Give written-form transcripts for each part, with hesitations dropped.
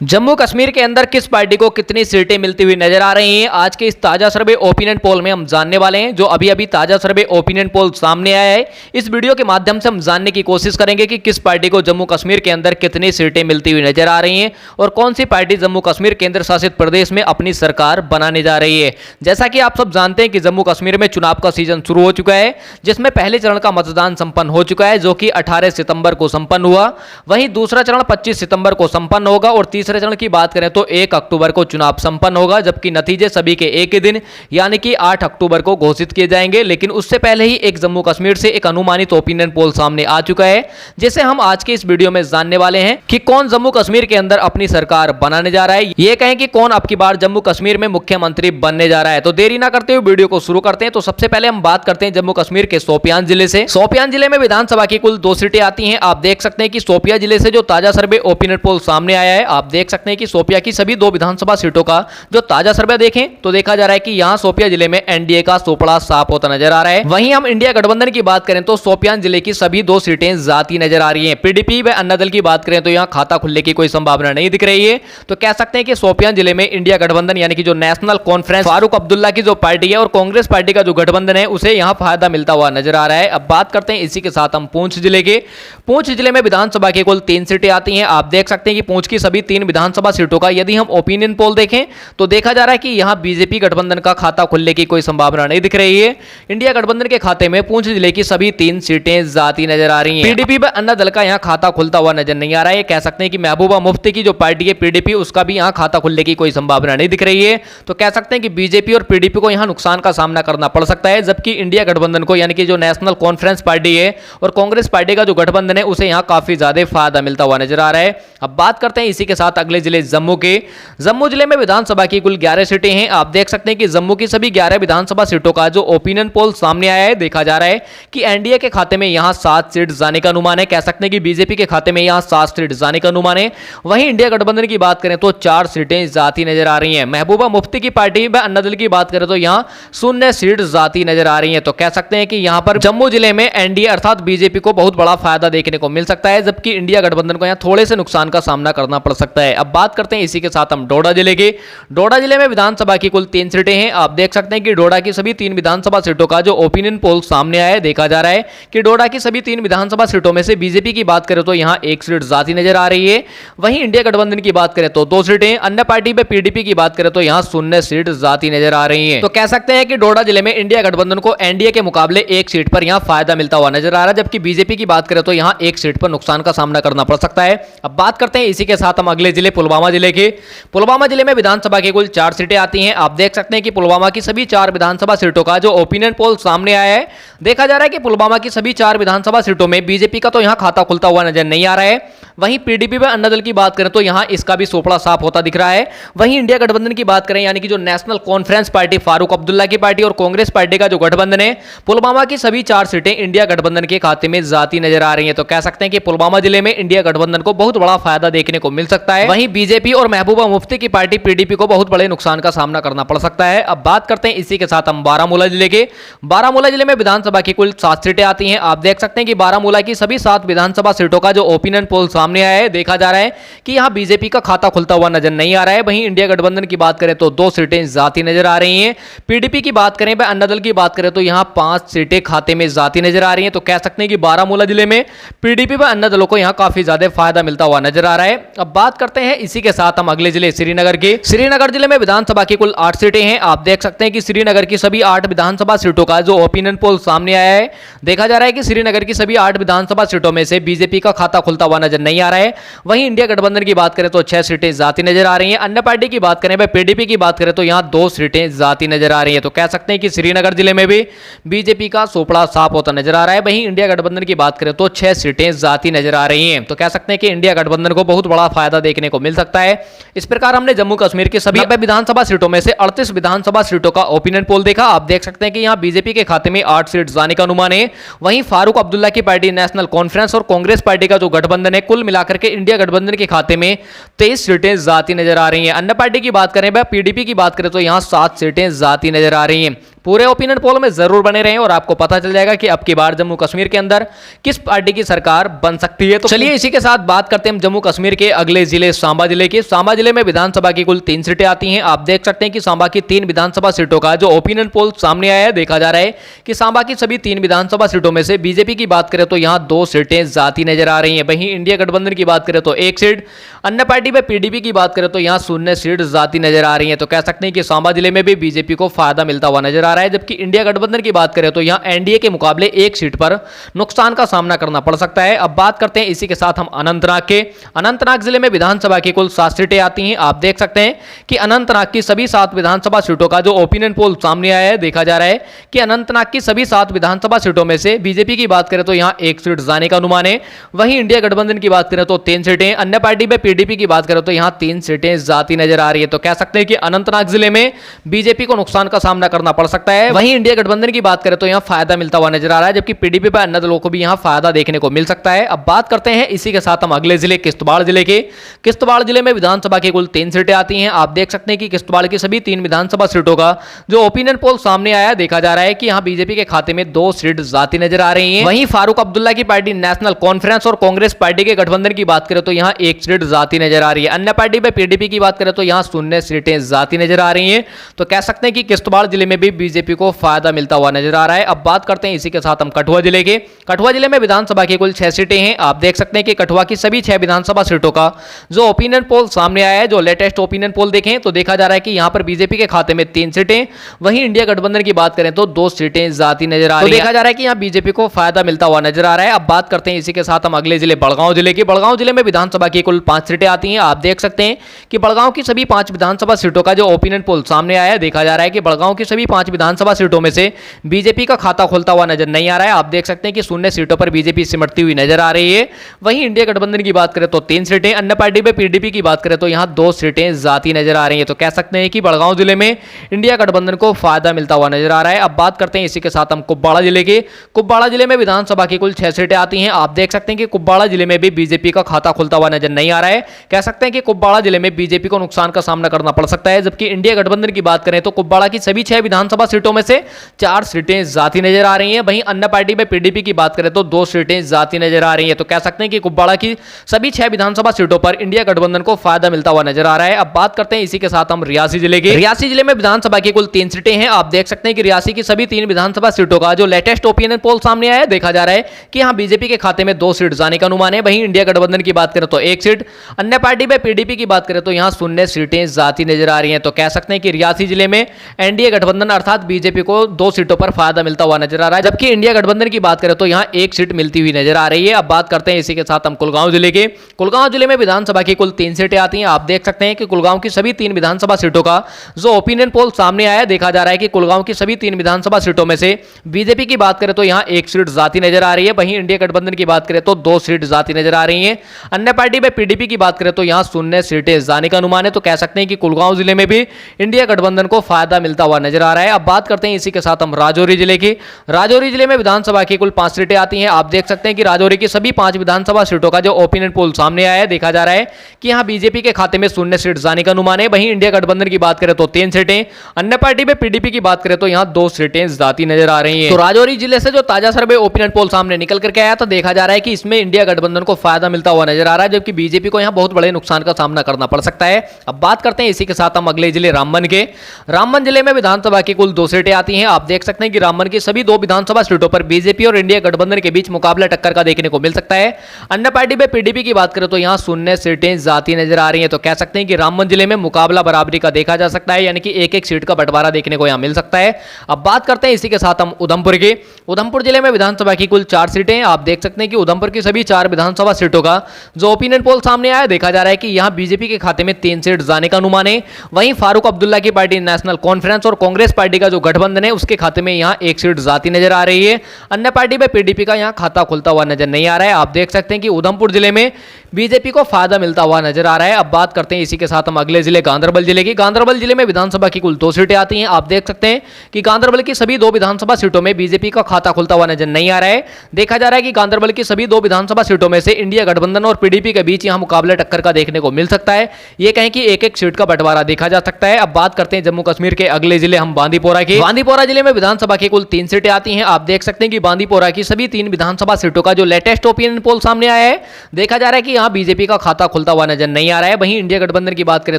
जम्मू कश्मीर के अंदर किस पार्टी को कितनी सीटें मिलती हुई नजर आ रही हैं, आज के इस ताजा सर्वे ओपिनियन पोल में हम जानने वाले हैं। जो अभी अभी ताजा सर्वे ओपिनियन पोल सामने आया है, इस वीडियो के माध्यम से हम जानने की कोशिश करेंगे कि किस पार्टी को जम्मू कश्मीर के अंदर कितनी सीटें मिलती हुई नजर आ रही हैं और कौन सी पार्टी जम्मू कश्मीर केंद्र शासित प्रदेश में अपनी सरकार बनाने जा रही है। जैसा कि आप सब जानते हैं कि जम्मू कश्मीर में चुनाव का सीजन शुरू हो चुका है, जिसमें पहले चरण का मतदान संपन्न हो चुका है, जो कि 18 सितंबर को संपन्न हुआ। वहीं दूसरा चरण 25 सितंबर को संपन्न होगा और तीसरे चरण की बात करें तो 1 अक्टूबर को चुनाव संपन्न होगा, जबकि नतीजे सभी के एक ही दिन यानी कि 8 अक्टूबर को घोषित किए जाएंगे। लेकिन उससे पहले ही एक जम्मू कश्मीर से एक अनुमानित ओपिनियन पोल सामने आ चुका है, जिसे हम आज के इस वीडियो में जानने वाले हैं कि कौन जम्मू कश्मीर के अंदर अपनी सरकार बनाने जा रहा है। ये कहें कि कौन अब की बार जम्मू कश्मीर में मुख्यमंत्री बनने जा रहा है। तो देरी ना करते हुए वीडियो को शुरू करते हैं। तो सबसे पहले हम बात करते हैं जम्मू कश्मीर के शोपियान जिले से। शोपियान जिले में विधानसभा की कुल 2 सीटें आती हैं। आप देख सकते हैं कि शोपियां जिले से जो ताजा सर्वे ओपिनियन पोल सामने आया है, आप देख सकते हैं कि शोपियां की सभी 2 विधानसभा सीटों का जो ताजा सर्वे देखें तो देखा जा रहा है कि यहां शोपियां जिले में एनडीए का सोपड़ा साफ होता नजर आ रहा है। वहीं हम इंडिया गठबंधन की बात करें तो शोपियान जिले की सभी 2 सीटें जाती नजर आ रही हैं। पीडीपी व अन्ना दल की बात करें तो यहां खाता खुलने की कोई संभावना नहीं दिख रही है। तो कह सकते हैं कि शोपियान जिले में इंडिया गठबंधन यानी कि जो नेशनल कॉन्फ्रेंस फारूक अब्दुल्ला की जो पार्टी है और कांग्रेस पार्टी का जो गठबंधन है, उसे यहां फायदा मिलता हुआ नजर आ रहा है। अब बात करते हैं इसी के साथ हम पूंछ जिले के। पूंछ जिले में विधानसभा की कुल 3 सीटें आती हैं। आप देख सकते हैं कि पूंछ की सभी 3 विधानसभा सीटों का यदि हम ओपिनियन पोल देखें तो देखा जा रहा है कि यहां बीजेपी गठबंधन का खाता खुलने की कोई संभावना नहीं दिख रही है। इंडिया गठबंधन के खाते में पूंछ जिले की सभी 3 सीटें जाती नजर आ रही हैं। पीडीपी व अन्ना दल का यहां खाता खुलता हुआ नजर नहीं आ रहा है। कह सकते हैं कि महबूबा मुफ्ती की जो पार्टी है पीडीपी, उसका भी यहां खाता खुलने की कोई संभावना नहीं दिख रही है। तो कह सकते हैं कि बीजेपी और पीडीपी को यहां नुकसान का सामना करना पड़ सकता है, जबकि इंडिया गठबंधन को यानी कि जो नेशनल कॉन्फ्रेंस पार्टी है और कांग्रेस पार्टी का जो गठबंधन है, उसे यहां काफी ज्यादा फायदा मिलता हुआ नजर आ रहा है। अब बात करते हैं इसी के साथ अगले जिले जम्मू के। जम्मू जिले में विधानसभा की कुल 11 सीटें हैं। आप देख सकते हैं कि जम्मू की सभी 11 विधानसभा सीटों का जो ओपिनियन पोल सामने आया है, देखा जा रहा है कि एनडीए के खाते में यहां 7 सीट जाने का अनुमान है। कह सकते हैं कि बीजेपी के खाते में यहां 7 सीट जाने का अनुमान है। वहीं इंडिया गठबंधन की बात करें तो 4 सीटें जाती नजर आ रही हैं। महबूबा मुफ्ती की पार्टी व अन्ना दल की बात करें तो यहां 0 सीट जाती नजर आ रही है। तो कह सकते हैं कि यहां पर जम्मू जिले में एनडीए अर्थात बीजेपी को बहुत बड़ा फायदा देखने को मिल सकता है, जबकि इंडिया गठबंधन को यहां थोड़े से नुकसान का सामना करना पड़ सकता है। अब बात करते हैं इसी के साथ हम डोडा जिले के। डोडा जिले में विधानसभा की कुल 3 सीटें हैं। आप देख सकते हैं कि डोडा की सभी 3 विधानसभा सीटों का जो ओपिनियन पोल सामने आया है, देखा जा रहा है कि डोडा की सभी 3 विधानसभा सीटों में से बीजेपी की बात करें तो यहां 1 सीट जाती नजर आ रही है। वहीं इंडिया गठबंधन की बात करें तो 2 सीटें, अन्य पार्टी में पीडीपी की बात करें तो यहां 0 सीट जाती नजर आ रही है। तो कह सकते हैं कि डोडा जिले में इंडिया गठबंधन को एनडीए के मुकाबले 1 सीट पर यहां फायदा मिलता हुआ नजर आ रहा है, जबकि बीजेपी की बात करें तो यहां 1 सीट पर नुकसान का सामना करना पड़ सकता है। अब बात करते हैं इसी के साथ हम अगले जिले पुलवामा जिले के। पुलवामा जिले में विधानसभा की कुल 4 सीटें आती हैं। आप देख सकते हैं कि पुलवामा की सभी 4 विधानसभा सीटों का जो ओपिनियन पोल सामने आया है, देखा जा रहा है कि पुलवामा की सभी 4 विधानसभा सीटों में बीजेपी का तो यहां खाता खुलता हुआ नजर नहीं आ रहा है। वहीं पीडीपी व अन्ना दल की बात करें तो यहां इसका भी सोपड़ा साफ होता दिख रहा है। वहीं इंडिया गठबंधन की बात करें यानी कि जो national conference party Farooq Abdullah की पार्टी और कांग्रेस पार्टी का जो गठबंधन है, पुलवामा की सभी 4 सीटें इंडिया गठबंधन के खाते में जाती नजर आ रही है। तो कह सकते हैं कि पुलवामा जिले में इंडिया गठबंधन को बहुत बड़ा फायदा देखने को मिल सकता है। वहीं बीजेपी और महबूबा मुफ्ती की पार्टी पीडीपी को बहुत बड़े नुकसान का सामना करना पड़ सकता है। अब बात करते हैं इसी के साथ हम बारामूला जिले के। बारामूला जिले में विधानसभा की कुल 7 सीटें आती हैं। आप देख सकते हैं कि बारामूला की सभी 7 विधानसभा सीटों का जो ओपिनियन पोल सामने आया है, देखा जा रहा है कि यहां बीजेपी का खाता खुलता हुआ नजर नहीं आ रहा है। वहीं इंडिया गठबंधन की बात करें तो 2 सीटें जाती नजर आ रही हैं। पीडीपी की बात करें व अन्ना दल की बात करें तो यहां 5 सीटें खाते में जाती नजर आ रही हैं। तो कह सकते हैं कि बारामूला जिले में पीडीपी व अन्ना दलों को यहां काफी ज्यादा फायदा मिलता हुआ नजर आ रहा है। अब बात करते हैं इसी के साथ हम अगले जिले श्रीनगर के। श्रीनगर जिले में विधानसभा की कुल 8 सीटें हैं। आप देख सकते हैं कि श्रीनगर की सभी 8 विधानसभा सीटों का जो ओपिनियन पोल सामने आया है, देखा जा रहा है कि श्रीनगर की सभी 8 विधानसभा सीटों में से बीजेपी का खाता खुलता हुआ नजर नहीं आ रहा है। वहीं इंडिया गठबंधन की बात करें तो 6 सीटें जाती नजर आ रही हैं। अन्य पार्टी की बात करें, पीडीपी की बात करें तो यहां 2 सीटें जाती नजर आ रही हैं। तो कह सकते हैं कि श्रीनगर जिले में भी बीजेपी का सोपड़ा साफ होता नजर आ रहा है। वहीं इंडिया गठबंधन की बात करें तो 6 सीटें जाती नजर आ रही हैं। तो कह सकते हैं कि इंडिया गठबंधन को बहुत बड़ा फायदा देखने को मिल सकता है। इस प्रकार हमने जम्मू कश्मीर की सभी 90 विधानसभा सीटों में से 38 विधानसभा सीटों का ओपिनियन पोल देखा। आप देख सकते हैं कि यहां बीजेपी के खाते में 8 सीट जाने का अनुमान है। वहीं फारूक अब्दुल्ला की पार्टी नेशनल कॉन्फ्रेंस और कांग्रेस पार्टी का जो गठबंधन है, कुल मिलाकर के इंडिया गठबंधन के खाते में 23 सीटें जाती नजर आ रही हैं। अन्य पार्टी की बात करें, पीडीपी की बात करें तो यहां 7 सीटें जाती नजर आ रही हैं। पूरे ओपिनियन पोल में जरूर बने रहें और आपको पता चल जाएगा कि अब की बार जम्मू कश्मीर के अंदर किस पार्टी की सरकार बन सकती है। तो चलिए इसी के साथ बात करते हैं जम्मू कश्मीर के अगले जिले सांबा जिले की। सांबा जिले में विधानसभा की कुल 3 सीटें आती हैं। आप देख सकते हैं कि सांबा की 3 विधानसभा सीटों का जो ओपिनियन पोल सामने आया है, देखा जा रहा है कि सांबा की सभी 3 विधानसभा सीटों में से बीजेपी की बात करें तो यहां 2 सीटें जाती नजर आ रही हैं। वहीं इंडिया गठबंधन की बात करें तो 1 सीट, अन्य पार्टी में पीडीपी की बात करें तो यहां 0 सीट जाती नजर आ रही है। तो कह सकते हैं कि सांबा जिले में भी बीजेपी को फायदा मिलता हुआ नजर आ रहा है। जबकि इंडिया गठबंधन की बात करें तो यहां एनडीए के मुकाबले 1 सीट पर नुकसान का सामना करना पड़ सकता है। अब बात करते हैं इसी के साथ हम अनंतनाग के। अनंतनाग जिले में विधानसभा की कुल 7 सीटें आती हैं। आप देख सकते हैं कि अनंतनाग की सभी 7 विधानसभा सीटों का जो ओपिनियन पोल सामने आया है, देखा जा रहा है कि अनंतनाग की सभी 7 विधानसभा सीटों में से बीजेपी की बात करें तो यहां 1 सीट जाने का अनुमान है। वहीं इंडिया गठबंधन की बात करें तो 3 सीटें, अन्य पार्टी में पीडीपी की बात करें तो यहां 3 सीटें जाती नजर आ रही है। तो कह सकते हैं कि अनंतनाग जिले में बीजेपी को नुकसान का सामना करना पड़ सकता है। वहीं इंडिया गठबंधन की बात करें तो यहां फायदा मिलता हुआ नजर आ रहा है, जबकि पीडीपी पर अन्य दलों को भी यहां फायदा देखने को मिल सकता है। अब बात करते हैं इसी के साथ हम अगले जिले किश्तवाड़ जिले के। किश्तवाड़ जिले में विधानसभा की कुल 3 सीटें आती हैं। आप देख सकते हैं कि किश्तवाड़ की सभी 3 विधानसभा सीटों का जो ओपिनियन पोल सामने आया, देखा जा रहा है कि यहां बीजेपी के खाते में 2 सीट जाती नजर आ रही हैं। वहीं फारूक अब्दुल्ला की पार्टी नेशनल कॉन्फ्रेंस और कांग्रेस पार्टी के गठबंधन की बात करें तो यहां 1 सीट जाती नजर आ रही है। अन्य पार्टी में पीडीपी की बात करें तो यहां 0 सीटें जाती नजर आ रही हैं। तो कह सकते हैं कि किश्तवाड़ जिले में भी बीजेपी को फायदा मिलता हुआ नजर आ रहा है। अब बात करते हैं इसी के साथ हम कठुआ जिले के। कठुआ जिले में विधानसभा की कुल 6 सीटें हैं। आप देख सकते हैं कि कठुआ की सभी 6 विधानसभा सीटों का जो ओपिनियन पोल सामने आया है, जो लेटेस्ट ओपिनियन पोल देखें तो देखा जा रहा है कि यहां पर बीजेपी के खाते में 3 सीटें, वहीं इंडिया गठबंधन की बात करें तो 2 सीटें जाती नजर आ रही है। देखा जा रहा है कि यहां बीजेपी को फायदा मिलता हुआ नजर आ रहा है। अब बात करते हैं इसी के साथ हम अगले जिले बड़गांव जिले की। बड़गांव जिले में विधानसभा की कुल 5 सीटें आती हैं। आप देख सकते हैं कि बड़गांव की सभी 5 विधानसभा सीटों का जो ओपिनियन पोल सामने आया है, देखा जा रहा है कि बड़गांव की सभी 5 विधानसभा सीटों में से बीजेपी का खाता खुलता हुआ नजर नहीं आ रहा है। आप देख सकते हैं कि 0 सीटों पर बीजेपी सिमटती हुई नजर आ रही है। वहीं इंडिया गठबंधन की बात करें तो 3 सीटें, अन्य पार्टी में पीडीपी की बात करें तो यहां 2 सीटें जाती नजर आ रही है। तो कह सकते हैं कि बड़गांव जिले में इंडिया गठबंधन को फायदा मिलता हुआ नजर आ रहा है। अब बात करते हैं इसी के साथ हम कुपवाड़ा जिले के। कुपवाड़ा जिले में विधानसभा की कुल 6 सीटें आती हैं। आप देख सकते हैं कि कुपवाड़ा जिले में भी बीजेपी का खाता खुलता हुआ नजर नहीं आ रहा है। कह सकते हैं कि कुपवाड़ा जिले में बीजेपी को नुकसान का सामना करना पड़ सकता है। जबकि इंडिया गठबंधन की बात करें तो कुपवाड़ा की सभी 6 विधानसभा सीटों में से 4 सीटें जाती नजर आ रही हैं। वहीं अन्य पार्टी में पीडीपी की बात करें तो 2 सीटें जाती नजर आ रही हैं। तो कह सकते हैं कि कुपवाड़ा की सभी 6 विधानसभा सीटों पर इंडिया गठबंधन को फायदा मिलता हुआ नजर आ रहा है। अब बात करते हैं इसी के साथ हम रियासी जिले के। रियासी जिले में विधानसभा की कुल 3 सीटें हैं। आप देख सकते हैं कि रियासी की सभी 3 विधानसभा सीटों का जो लेटेस्ट ओपिनियन पोल सामने आया है, देखा जा रहा है कि यहां बीजेपी के खाते में 2 सीट जाने का अनुमान है। वहीं इंडिया गठबंधन की बात करें तो 1 सीट, अन्य पार्टी में पीडीपी की बात करें तो यहां 0 सीटें जाती नजर आ रही हैं। तो कह सकते हैं कि रियासी जिले में एनडीए गठबंधन अर्थात बीजेपी को 2 सीटों पर फायदा मिलता हुआ नजर आ रहा है। जबकि इंडिया गठबंधन की बात करें तो यहां 1 सीट मिलती हुई नजर आ रही है। अब बात करते हैं इसी के साथ हम कुलगांव जिले के। कुलगांव जिले में विधानसभा की कुल 3 सीटें आती हैं। आप देख सकते हैं कि कुलगांव की सभी 3 विधानसभा सीटों का जो ओपिनियन पोल सामने आया है, देखा जा रहा है कि कुलगांव की सभी 3 विधानसभा सीटों में से बीजेपी की बात करें तो यहां 1 सीट जाती नजर आ रही है। वहीं इंडिया गठबंधन की बात करें तो 2 सीट जाती नजर आ रही है। अन्य पार्टी में पीडीपी की बात करें तो यहां 0 सीटें जाने का अनुमान है। तो कह सकते हैं कि कुलगांव जिले में भी इंडिया गठबंधन को फायदा मिलता हुआ नजर आ रहा है। अब बात करते हैं इसी के साथ हम राजौरी जिले की। राजौरी जिले में विधानसभा की कुल 5 सीटें आती हैं। आप देख सकते हैं कि राजौरी की सभी 5 विधानसभा सीटों का जो ओपिनियन पोल सामने आया है, देखा जा रहा है कि यहां बीजेपी के खाते में 0 सीट जाने का अनुमान है। वहीं इंडिया गठबंधन की बात करें तो 3 सीटें, अन्य पार्टी में पीडीपी की बात करें तो यहां 2 सीटें जाती नजर आ रही हैं। तो राजौरी जिले से जो ताजा सर्वे ओपिनियन पोल सामने निकल करके आया, तो देखा जा रहा है कि इसमें इंडिया गठबंधन को फायदा मिलता हुआ नजर आ रहा है, जबकि बीजेपी को यहां बहुत बड़े नुकसान का सामना करना पड़ सकता है। अब बात करते हैं इसी के साथ हम अगले जिले रामबन के। रामबन जिले में विधानसभा की कुल 2 सीटें आती हैं। आप देख सकते हैं कि रामबन की सभी 2 विधानसभा सीटों पर बीजेपी और इंडिया गठबंधन के बीच मुकाबला टक्कर का देखने को मिल सकता है। अन्य पार्टी में पीडीपी की बात करें तो यहां 0 सीटें जाती नजर आ रही हैं। तो कह सकते हैं कि रामबन जिले में मुकाबला बराबरी का देखा जा सकता है, यानी कि एक-एक सीट का बंटवारा देखने को यहां मिल सकता है। अब बात करते हैं इसी के साथ हम उधमपुर के। उधमपुर जिले में विधानसभा की कुल 4 सीटें। आप देख सकते हैं कि उधमपुर की सभी 4 विधानसभा सीटों का जो ओपिनियन पोल सामने आया, देखा जा रहा है कि यहां बीजेपी के खाते में 3 सीट जाने का अनुमान है। वहीं फारूक अब्दुल्ला की पार्टी नेशनल कॉन्फ्रेंस और कांग्रेस पार्टी का जो गठबंधन है, उसके खाते में यहां 1 सीट जाती नजर आ रही है। अन्य पार्टी में पीडीपी का यहां खाता खुलता हुआ नजर नहीं आ रहा है। आप देख सकते हैं कि उधमपुर जिले में बीजेपी को फायदा मिलता हुआ नजर आ रहा है। अब बात करते हैं इसी के साथ हम अगले जिले गांधरबल जिले की। गांधरबल जिले में विधानसभा की कुल 2 सीटें आती हैं। आप देख सकते हैं कि गांधरबल की सभी 2 विधानसभा सीटों में बीजेपी का खाता खुलता हुआ नजर नहीं आ रहा है। देखा जा रहा है कि गांधरबल की सभी 2 विधानसभा सीटों में से इंडिया गठबंधन और पीडीपी के बीच यहां मुकाबला टक्कर का देखने को मिल सकता है। यह कहें कि एक-एक सीट का बंटवारा देखा जा सकता है। अब बात करते हैं जम्मू कश्मीर के अगले जिले हम बांदीपोरा के। बांदीपोरा जिले में विधानसभा की कुल 3 सीटें आती हैं। आप देख सकते हैं कि बांदीपोरा की सभी 3 विधानसभा सीटों का जो लेटेस्ट ओपिनियन पोल सामने आया है, देखा जा रहा है कि यहां बीजेपी का खाता खुलता हुआ नजर नहीं आ रहा है। वहीं इंडिया गठबंधन की बात करें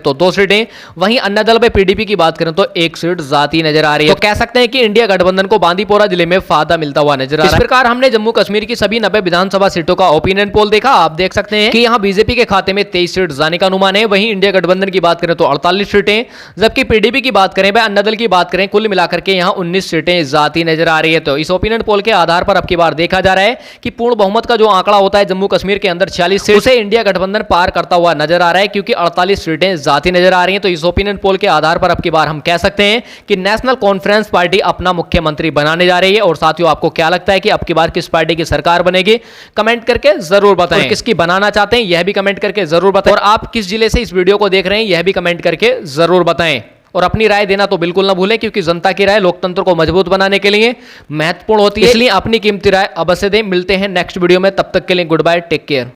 तो 2 सीटें, वहीं अन्य दल में पीडीपी की बात करें तो 1 सीट जाती नजर आ रही है। तो कह सकते हैं कि इंडिया गठबंधन को बांदीपोरा जिले में फायदा मिलता हुआ नजर आ रहा है। इस प्रकार हमने जम्मू कश्मीर की सभी 90 विधानसभा सीटों का ओपिनियन पोल देखा। आप देख सकते हैं कि यहां बीजेपी के खाते में 23 सीट जाने का अनुमान है। वहीं इंडिया गठबंधन की बात करें तो 48 सीटें, जबकि पीडीपी की बात करें, अन्य दल की बात करें, कुल मिलाकर के यहां 19 सीटें जाती नजर आ रही है। तो इस ओपिनियन पोल के आधार पर अब की बार देखा जा रहा है कि पूर्ण बहुमत का जो आंकड़ा होता है जम्मू कश्मीर के अंदर 46 सीट, उसे इंडिया गठबंधन पार करता हुआ नजर आ रहा है, क्योंकि 48 सीटें जाती नजर आ रही हैं। तो इस ओपिनियन पोल के आधार पर अब की बार हम कह सकते हैं कि नेशनल कॉन्फ्रेंस पार्टी अपना मुख्यमंत्री बनाने जा रही है। और साथियों, आपको क्या लगता है कि अब की बार किस पार्टी की सरकार बनेगी? कमेंट करके जरूर बताएं। और किसकी बनाना चाहते हैं यह भी कमेंट करके जरूर बताएं। और आप किस जिले से इस वीडियो को देख रहे हैं यह भी कमेंट करके जरूर बताएं। और अपनी राय देना तो बिल्कुल ना भूलें, क्योंकि जनता की राय लोकतंत्र को मजबूत बनाने के लिए महत्वपूर्ण होती है। इसलिए अपनी कीमती राय अवश्य दें। मिलते हैं नेक्स्ट वीडियो में, तब तक के लिए गुड बाय, टेक केयर।